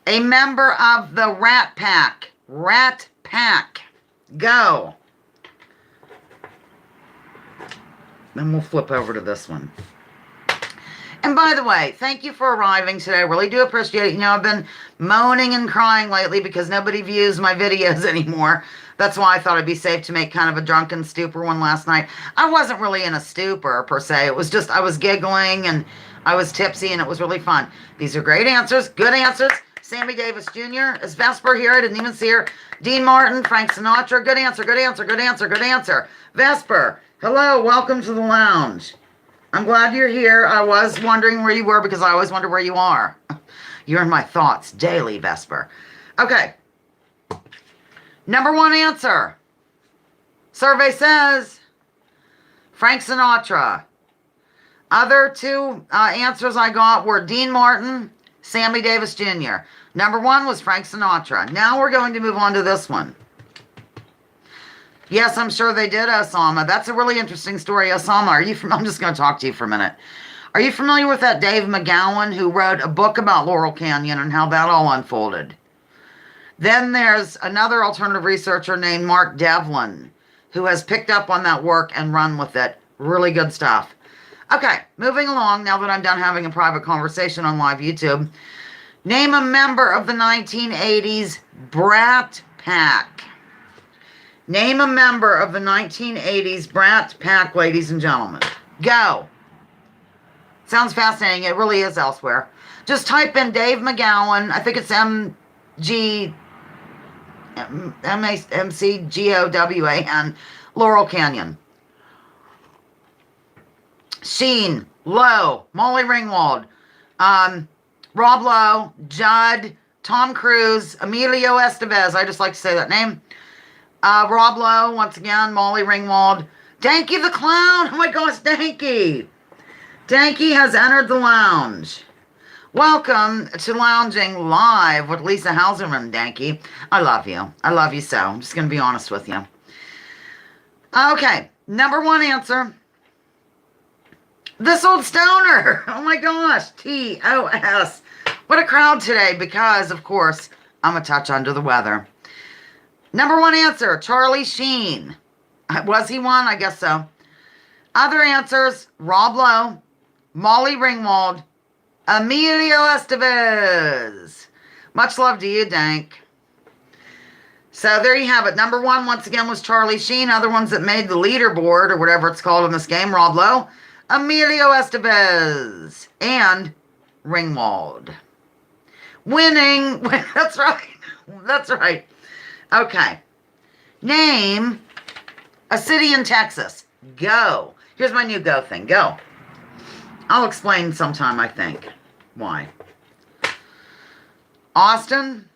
a member of the Rat Pack. Rat Pack. Go. Then we'll flip over to this one. And by the way, thank you for arriving today. I really do appreciate it. I've been moaning and crying lately because nobody views my videos anymore. That's why I thought it'd be safe to make kind of a drunken stupor one last night. I wasn't really in a stupor, per se. It was just I was giggling and I was tipsy, and it was really fun. These are great answers. Good answers. Sammy Davis Jr. Is Vesper here? I didn't even see her. Dean Martin, Frank Sinatra. Good answer, good answer, good answer, good answer. Vesper, hello. Welcome to the lounge. I'm glad you're here. I was wondering where you were because I always wonder where you are. You're in my thoughts daily, Vesper. Okay. Number one answer. Survey says Frank Sinatra. Other two answers I got were Dean Martin, Sammy Davis Jr. Number one was Frank Sinatra. Now we're going to move on to this one. Yes, I'm sure they did, Osama. That's a really interesting story. Osama, I'm just going to talk to you for a minute. Are you familiar with that Dave McGowan who wrote a book about Laurel Canyon and how that all unfolded? Then there's another alternative researcher named Mark Devlin who has picked up on that work and run with it. Really good stuff. Okay, moving along, now that I'm done having a private conversation on live YouTube. Name a member of the 1980s Brat Pack. Name a member of the 1980s Brat Pack, ladies and gentlemen. Go. Sounds fascinating. It really is elsewhere. Just type in Dave McGowan. I think it's McGowan. Laurel Canyon. Sheen, Lowe, Molly Ringwald, Rob Lowe, Judd, Tom Cruise, Emilio Estevez. I just like to say that name. Rob Lowe, once again, Molly Ringwald. Danky the Clown. Oh my gosh, Danky. Danky has entered the lounge. Welcome to Lounging Live with Lisa Hauserman, Danky. I love you. I love you so. I'm just going to be honest with you. Okay, number one answer. This old stoner. Oh my gosh. TOS. What a crowd today because, of course, I'm a touch under the weather. Number one answer, Charlie Sheen. Was he one? I guess so. Other answers, Rob Lowe, Molly Ringwald, Emilio Estevez. Much love to you, Dank. So there you have it. Number one, once again, was Charlie Sheen. Other ones that made the leaderboard, or whatever it's called in this game, Rob Lowe, Emilio Estevez, and Ringwald. Winning. That's right. That's right. Okay. Name a city in Texas. Go. Here's my new go thing. Go. I'll explain sometime, I think. Why? Austin.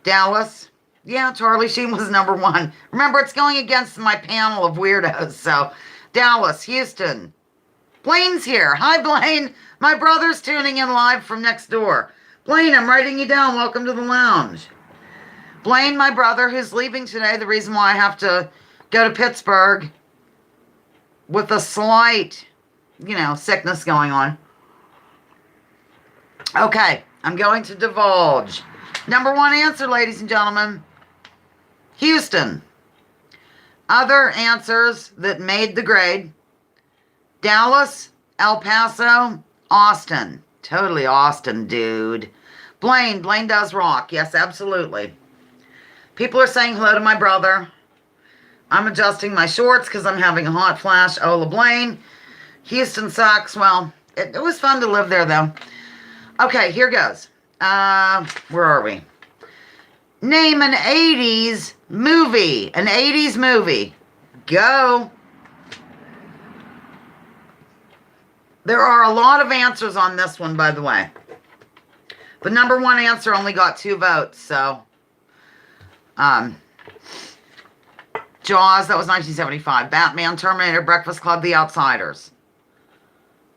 Dallas. Yeah, Charlie Sheen was number one. Remember, it's going against my panel of weirdos. So, Dallas, Houston. Blaine's here. Hi, Blaine. My brother's tuning in live from next door. Blaine, I'm writing you down. Welcome to the lounge. Blaine, my brother, who's leaving today. The reason why I have to go to Pittsburgh with a slight, sickness going on. Okay, I'm going to divulge. Number one answer, ladies and gentlemen, Houston. Other answers that made the grade, Dallas, El Paso, Austin. Totally Austin, dude. Blaine does rock. Yes, absolutely. People are saying hello to my brother. I'm adjusting my shorts because I'm having a hot flash. Ola Blaine. Houston sucks. Well, it was fun to live there, though. Okay, here goes. Where are we? Name an 80s movie. An 80s movie. Go. There are a lot of answers on this one, by the way. The number one answer only got 2 votes, so. Jaws, that was 1975. Batman, Terminator, Breakfast Club, The Outsiders.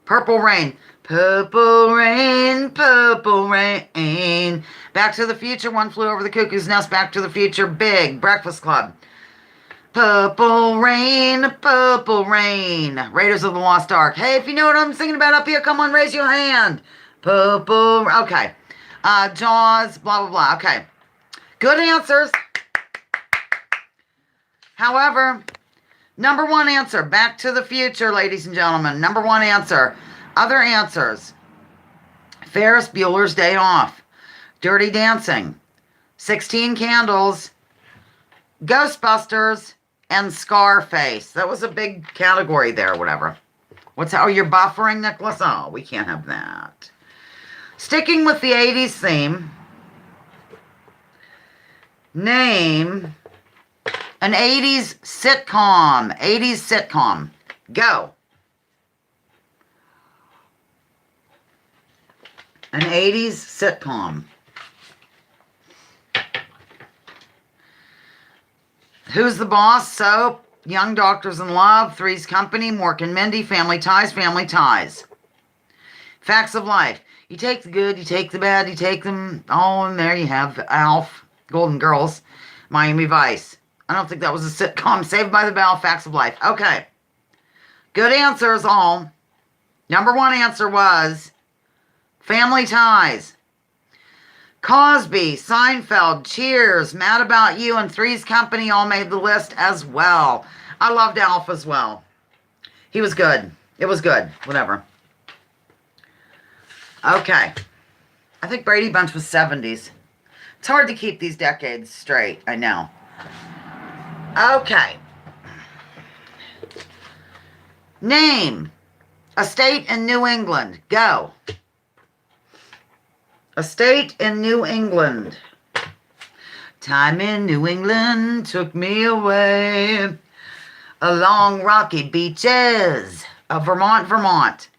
Purple Rain. Purple rain, purple rain. Back to the Future, One Flew Over the Cuckoo's Nest. Back to the Future, Big. Breakfast Club. Purple rain, purple rain. Raiders of the Lost Ark. Hey, if you know what I'm singing about up here, come on, raise your hand. Purple, okay. Jaws, blah, blah, blah. Okay. Good answers. However, number one answer, Back to the Future, ladies and gentlemen. Number one answer. Other answers, Ferris Bueller's Day Off, Dirty Dancing, 16 Candles, Ghostbusters, and Scarface. That was a big category there, whatever. Oh, you're buffering, Nicholas? Oh, we can't have that. Sticking with the 80s theme, name an 80s sitcom. 80s sitcom. Go. An 80s sitcom. Who's the Boss? Soap. Young Doctors in Love. Three's Company. Mork and Mindy. Family Ties. Family Ties. Facts of Life. You take the good, you take the bad, you take them all, and there you have Alf. Golden Girls. Miami Vice. I don't think that was a sitcom. Saved by the Bell. Facts of Life. Okay. Good answers all. Number one answer was Family Ties. Cosby, Seinfeld, Cheers, Mad About You, and Three's Company all made the list as well. I loved Alf as well. He was good. It was good. Whatever. Okay. I think Brady Bunch was 70s. It's hard to keep these decades straight. I know. Okay. Name a state in New England. Go. A state in New England. Time in New England took me away along rocky beaches of Vermont, Vermont.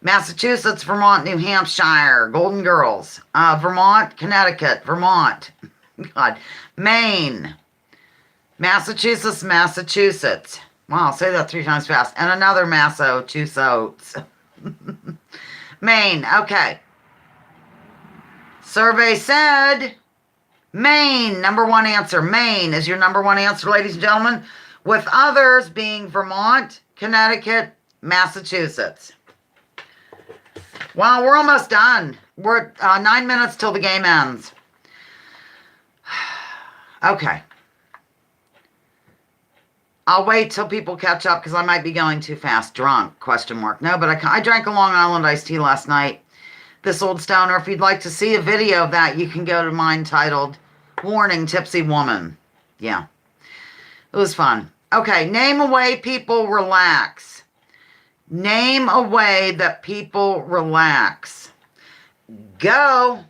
Massachusetts, Vermont, New Hampshire, Golden Girls. Vermont, Connecticut, Vermont. God. Maine. Massachusetts, Massachusetts. Wow, I'll say that 3 times fast. And another Massachusetts. Maine, okay. Survey said Maine, number 1 answer. Maine is your number 1 answer, ladies and gentlemen, with others being Vermont, Connecticut, Massachusetts. Well, we're almost done. We're 9 minutes till the game ends. Okay. I'll wait till people catch up because I might be going too fast. Drunk, question mark. No, but I drank a Long Island iced tea last night. This old stoner. If you'd like to see a video of that, you can go to mine titled Warning Tipsy Woman. Yeah. It was fun. Okay, name a way people relax. Name a way that people relax. Go.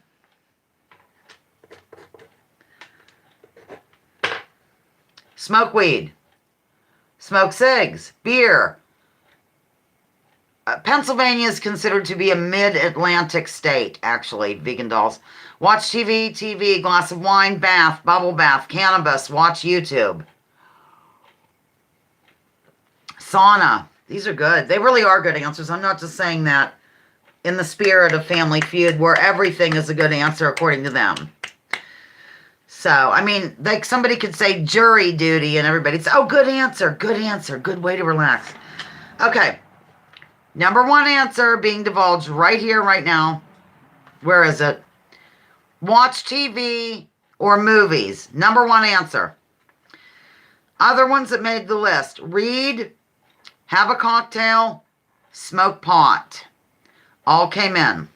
Smoke weed. Smoke cigs. Beer. Pennsylvania is considered to be a mid-Atlantic state, actually, vegan dolls. Watch TV, glass of wine, bath, bubble bath, cannabis, watch YouTube. Sauna. These are good. They really are good answers. I'm not just saying that in the spirit of Family Feud, where everything is a good answer according to them. So, I mean, like somebody could say jury duty and everybody's, oh, good answer, good way to relax. Okay. Number 1 answer being divulged right here, right now. Where is it? Watch TV or movies. Number 1 answer. Other ones that made the list. Read, have a cocktail, smoke pot. All came in.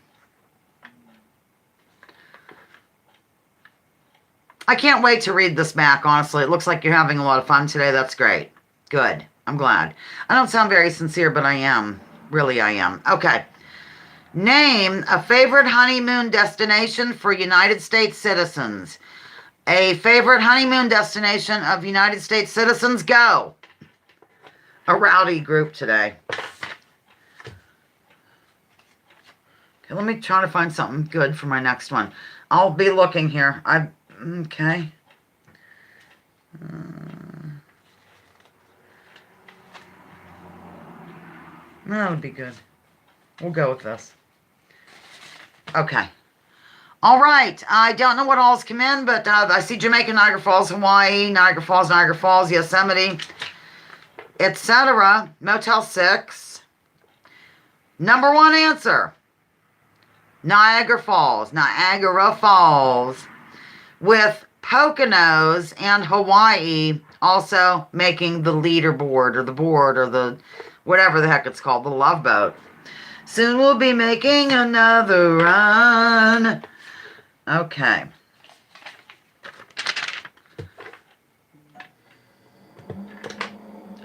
I can't wait to read this back, honestly. It looks like you're having a lot of fun today. That's great. Good. I'm glad. I don't sound very sincere, but I am. Really, I am. Okay. Name a favorite honeymoon destination for United States citizens. A favorite honeymoon destination of United States citizens. Go. A rowdy group today. Okay, let me try to find something good for my next one. I'll be looking here. Okay. That would be good. We'll go with this. Okay. All right. I don't know what all's come in, but I see Jamaica, Niagara Falls, Hawaii, Niagara Falls, Yosemite, etc. Motel 6. Number 1 answer. Niagara Falls. With Poconos and Hawaii also making the leaderboard or the board or the whatever the heck it's called, the Love Boat. Soon we'll be making another run. Okay.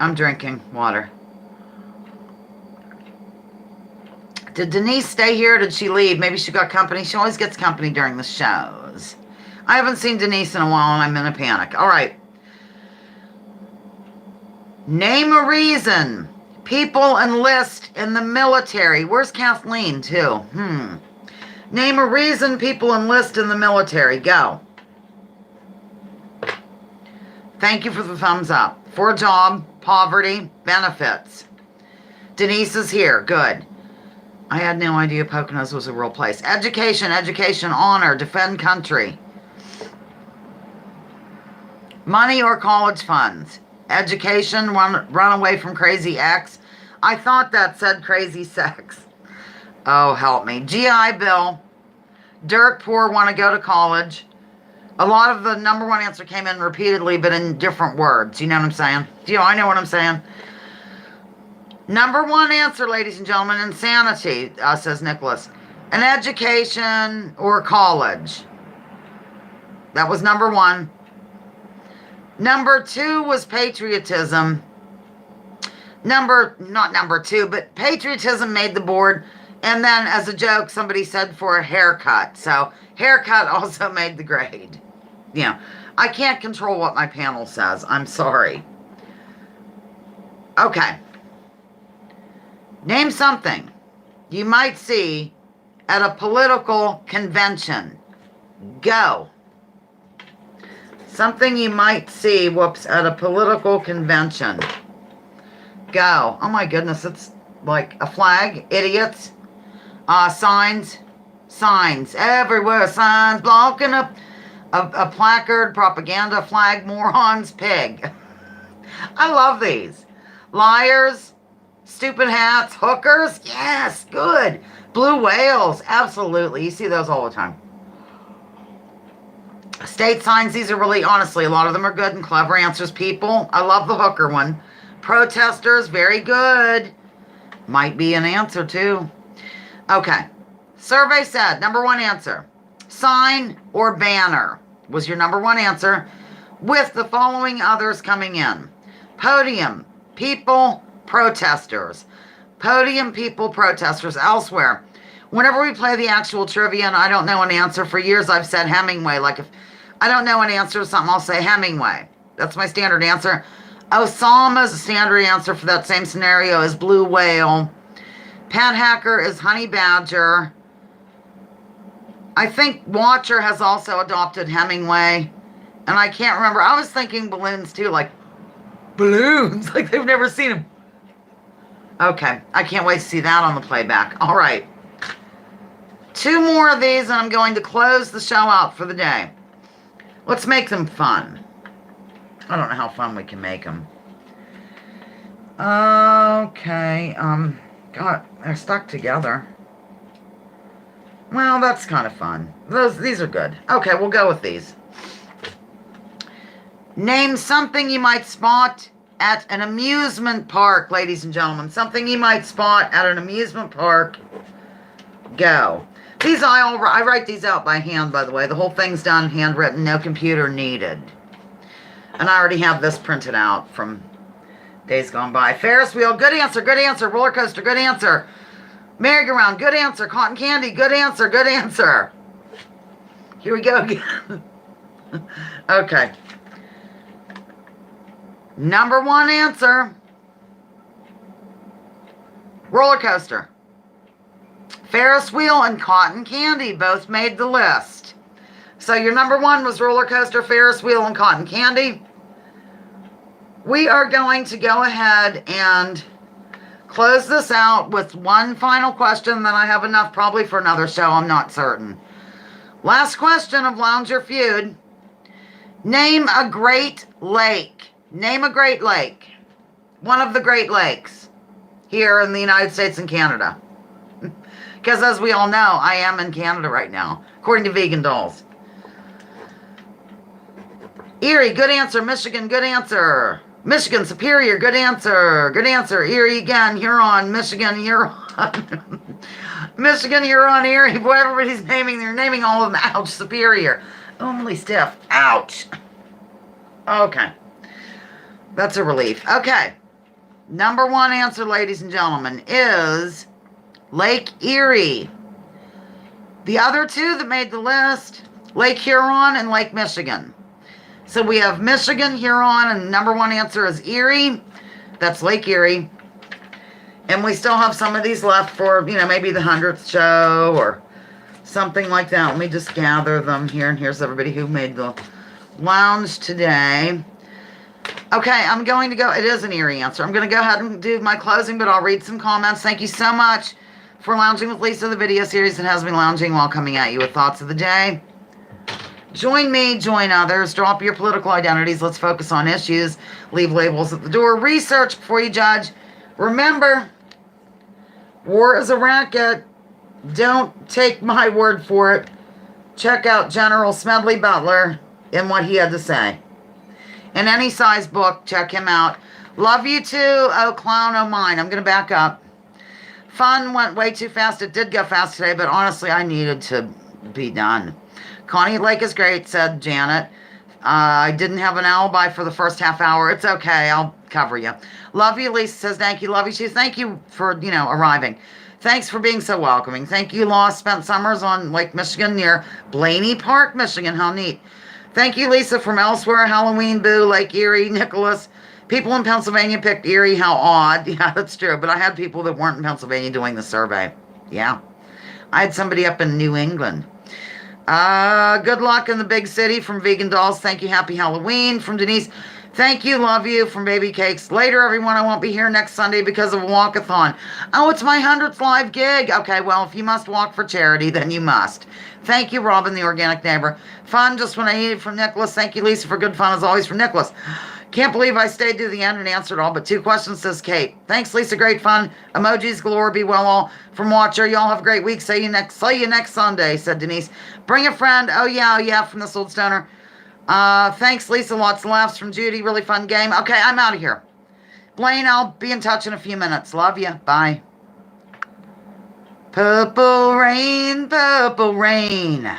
I'm drinking water. Did Denise stay here or did she leave? Maybe she got company. She always gets company during the shows. I haven't seen Denise in a while and I'm in a panic. All right. Name a reason people enlist in the military. Where's Kathleen, too? Name a reason people enlist in the military. Go. Thank you for the thumbs up. For a job, poverty, benefits. Denise is here. Good. I had no idea Poconos was a real place. Education, honor, defend country. Money or college funds. Education, run away from crazy ex. I thought that said crazy sex. Oh, help me. GI Bill. Dirt poor, want to go to college. A lot of the number 1 answer came in repeatedly, but in different words. You know what I'm saying? I know what I'm saying. Number one answer, ladies and gentlemen, insanity, says Nicholas. An education or college. That was number one. Number two was patriotism. Not number two, but patriotism made the board. And then as a joke, somebody said for a haircut. So haircut also made the grade. Yeah. I can't control what my panel says. I'm sorry. Okay. Name something you might see at a political convention. Go. Something you might see, at a political convention. Go. Oh my goodness, it's like a flag. Idiots. Signs. Signs. Everywhere. Signs blocking up a placard, propaganda, flag, morons, pig. I love these. Liars. Stupid hats. Hookers. Yes, good. Blue whales. Absolutely. You see those all the time. State signs, these are really, honestly, a lot of them are good and clever answers, people. I love the hooker one. Protesters, very good. Might be an answer, too. Okay. Survey said, number one answer, sign or banner was your number one answer, with the following others coming in. Podium, people, protesters. Podium, people, protesters. Elsewhere, whenever we play the actual trivia and I don't know an answer, for years I've said Hemingway. Like if I don't know an answer to something, I'll say Hemingway. That's my standard answer. Osama is a standard answer for that same scenario as blue whale. Pat Hacker is honey badger. I think Watcher has also adopted Hemingway. And I can't remember. I was thinking balloons too, like balloons, like they've never seen them. Okay, I can't wait to see that on the playback. All right. Two more of these and I'm going to close the show out for the day. Let's make them fun. I don't know how fun we can make them. Okay, God, they're stuck together. Well, that's kind of fun. These are good. Okay, we'll go with these. Name something you might spot at an amusement park, ladies and gentlemen. Something you might spot at an amusement park. Go. These I write these out by hand, by the way. The whole thing's done handwritten, no computer needed. And I already have this printed out from days gone by. Ferris wheel, good answer, good answer. Roller coaster, good answer. Merry-go-round, good answer. Cotton candy, good answer, good answer. Here we go again. Okay. Number one answer. Roller coaster. Ferris wheel and cotton candy both made the list. So your number one was roller coaster, Ferris wheel, and cotton candy. We are going to go ahead and close this out with one final question. Then I have enough probably for another show. I'm not certain. Last question of Lounger Feud. Name a Great Lake. Name a Great Lake. One of the Great Lakes here in the United States and Canada. Because as we all know, I am in Canada right now, according to Vegan Dolls. Erie, good answer. Michigan, good answer. Michigan, Superior, good answer. Good answer. Erie again. Huron, Michigan, Huron. Michigan, Huron, Erie. Boy, everybody's naming. They're naming all of them. Ouch, Superior. Oh, I'm really stiff. Ouch. Okay. That's a relief. Okay. Number one answer, ladies and gentlemen, is Lake Erie. The other two that made the list, Lake Huron and Lake Michigan. So we have Michigan, Huron, and number one answer is Erie. That's Lake Erie. And we still have some of these left for, maybe the 100th show or something like that. Let me just gather them here. And here's everybody who made the lounge today. Okay, I'm going to go. It is an Erie answer. I'm going to go ahead and do my closing, but I'll read some comments. Thank you so much for Lounging with Lisa, the video series that has me lounging while coming at you with thoughts of the day. Join me, join others, drop your political identities, let's focus on issues, leave labels at the door, research before you judge. Remember, war is a racket. Don't take my word for it. Check out General Smedley Butler and what he had to say. In any size book, check him out. Love you too, oh clown, oh mine. I'm going to back up. Fun went way too fast. It did go fast today, but honestly, I needed to be done. Connie Lake is great, said Janet. I didn't have an alibi for the first half hour. It's okay. I'll cover you. Love you, Lisa says thank you. Love you too. Thank you for, arriving. Thanks for being so welcoming. Thank you, Lost Spent Summers on Lake Michigan near Blaney Park, Michigan. How neat. Thank you, Lisa, from elsewhere. Halloween, Boo, Lake Erie, Nicholas. People in Pennsylvania picked Erie. How odd. Yeah, that's true. But I had people that weren't in Pennsylvania doing the survey. Yeah. I had somebody up in New England. Good luck in the big city from Vegan Dolls. Thank you. Happy Halloween from Denise. Thank you. Love you from Baby Cakes. Later, everyone. I won't be here next Sunday because of a walkathon. Oh, it's my 100th live gig. Okay, well, if you must walk for charity, then you must. Thank you, Robin, the organic neighbor. Fun just when I need it from Nicholas. Thank you, Lisa, for good fun as always from Nicholas. Can't believe I stayed to the end and answered all but 2 questions, says Kate. Thanks, Lisa. Great fun. Emojis galore. Be well all from Watcher. Y'all have a great week. See you next Sunday, said Denise. Bring a friend. Oh, yeah, from this old stoner. Thanks, Lisa. Lots of laughs from Judy. Really fun game. Okay, I'm out of here. Blaine, I'll be in touch in a few minutes. Love you. Bye. Purple rain, purple rain.